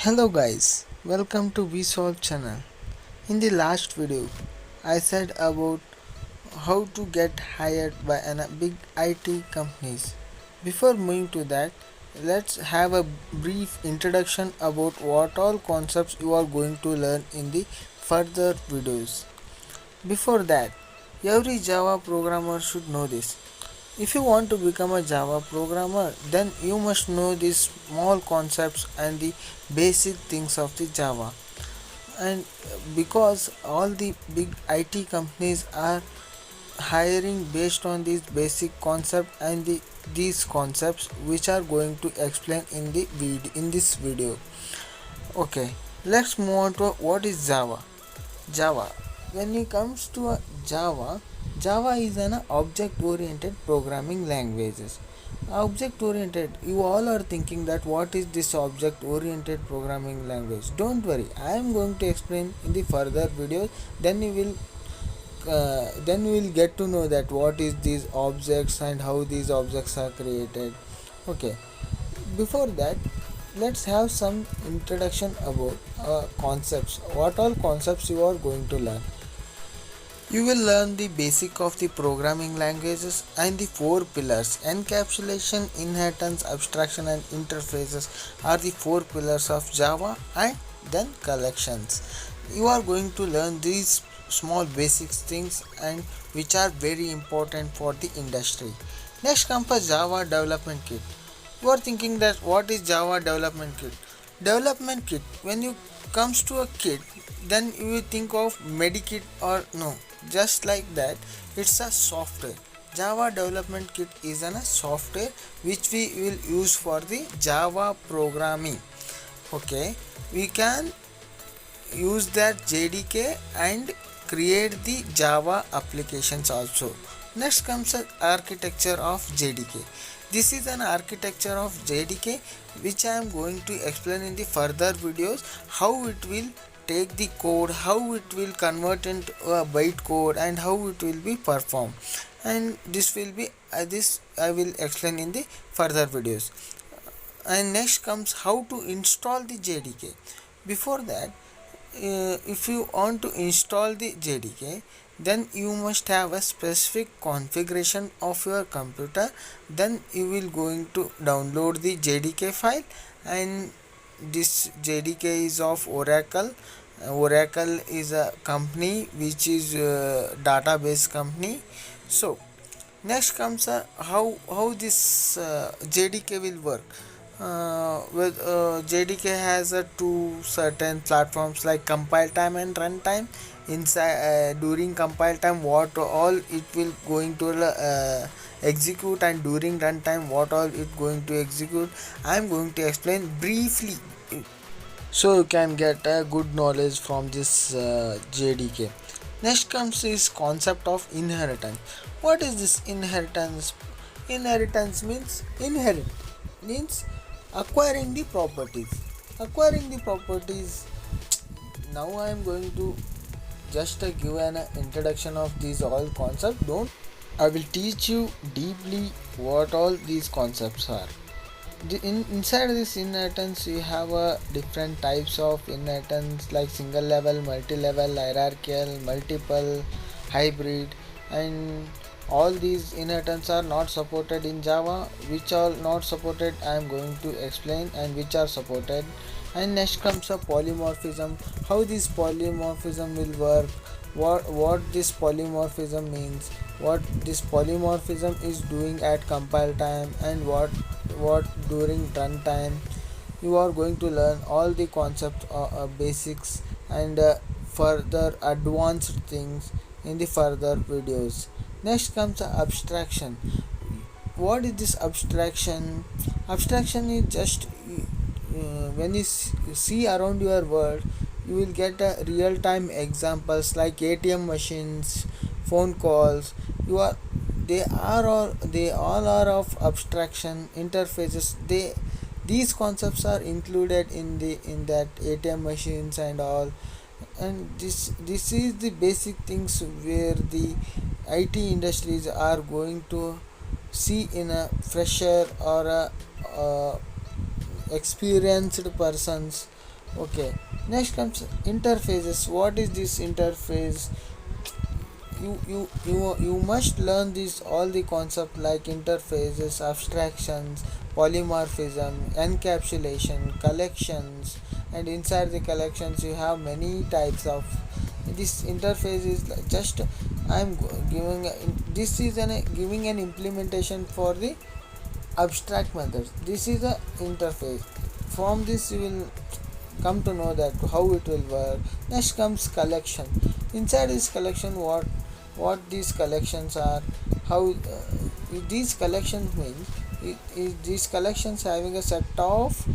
Hello guys, welcome to VSolve channel. In the last video, I said about how to get hired by big IT companies. Before moving to that, let's have a brief introduction about what all concepts you are going to learn in the further videos. Before that, every Java programmer should know this. If you want to become a Java programmer, then you must know these small concepts and the basic things of the Java. And because all the big IT companies are hiring based on these basic concepts and these concepts which are going to explain in this video. Okay, let's move on to what is Java. Java. When it comes to Java is an object-oriented programming languages. Object-oriented. You all are thinking that what is this object-oriented programming language? Don't worry, I am going to explain in the further videos. Then you will get to know that what is these objects and how these objects are created. Okay. Before that, let's have some introduction about concepts. What all concepts you are going to learn? You will learn the basic of the programming languages and the four pillars. Encapsulation, inheritance, abstraction and interfaces are the four pillars of Java, and then collections. You are going to learn these small basic things and which are very important for the industry. Next comes a Java development kit. You are thinking that what is Java development kit? Development kit, when you comes to a kit, then you will think of medikit or no, just like that. It's a software. Java development kit is a software which we will use for the Java programming. Okay, we can use that JDK and create the Java applications also. Next comes the architecture of JDK. This is an architecture of JDK which I am going to explain in the further videos, how it will take the code, how it will convert into a byte code and how it will be performed. And this I will explain in the further videos. And next comes how to install the JDK. Before that, if you want to install the JDK, then you must have a specific configuration of your computer. Then you will going to download the JDK file, and this JDK is of Oracle. Oracle is a company which is a database company. So next comes how this JDK will work. With JDK has two certain platforms like compile time and runtime. Inside during compile time, what all it will going to execute, and during runtime, what all it going to execute. I am going to explain briefly, so you can get a good knowledge from this JDK. Next comes this concept of inheritance. What is this inheritance? Inheritance means acquiring the properties. Acquiring the properties. Now I am going to just give an introduction of these all concepts. Don't I will teach you deeply what all these concepts are. Inside this inheritance you have different types of inheritance like single level, multi-level, hierarchical, multiple, hybrid, and all these inheritance are not supported in Java. Which are not supported I am going to explain, and which are supported. And next comes a polymorphism, how this polymorphism will work, what this polymorphism means, what this polymorphism is doing at compile time, and what during runtime. You are going to learn all the concepts, basics, and further advanced things in the further videos. Next comes the abstraction. What is this abstraction? Abstraction is just when you see around your world, you will get real time examples like ATM machines, phone calls. You are they all are of abstraction interfaces. These concepts are included in that ATM machines and all. And this is the basic things where the IT industries are going to see in a fresher or a experienced persons. Okay, next comes interfaces. What is this interface? You must learn these all the concept like interfaces, abstractions, polymorphism, encapsulation, collections, and inside the collections you have many types of this interface is just I'm giving this is an giving an implementation for the abstract methods. This is a interface. From this you will come to know that how it will work. Next comes collection. Inside this collection, what these collections are, how these collections means these collections having a set of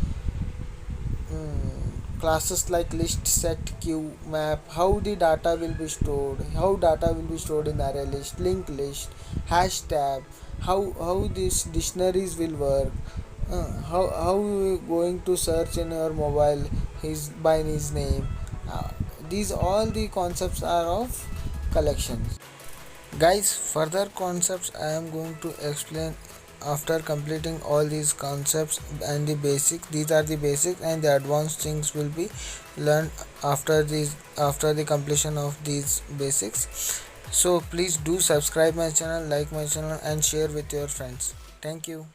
classes like list, set, queue, map, how the data will be stored, how data will be stored in array list, linked list, hash tab, how these dictionaries will work, how you going to search in your mobile his by his name. uh, these all the concepts are of collections. Guys, further concepts I am going to explain after completing all these concepts and the basic. These are the basic and the advanced things will be learned after the completion of these basics. So please do subscribe my channel, like my channel and share with your friends. Thank you.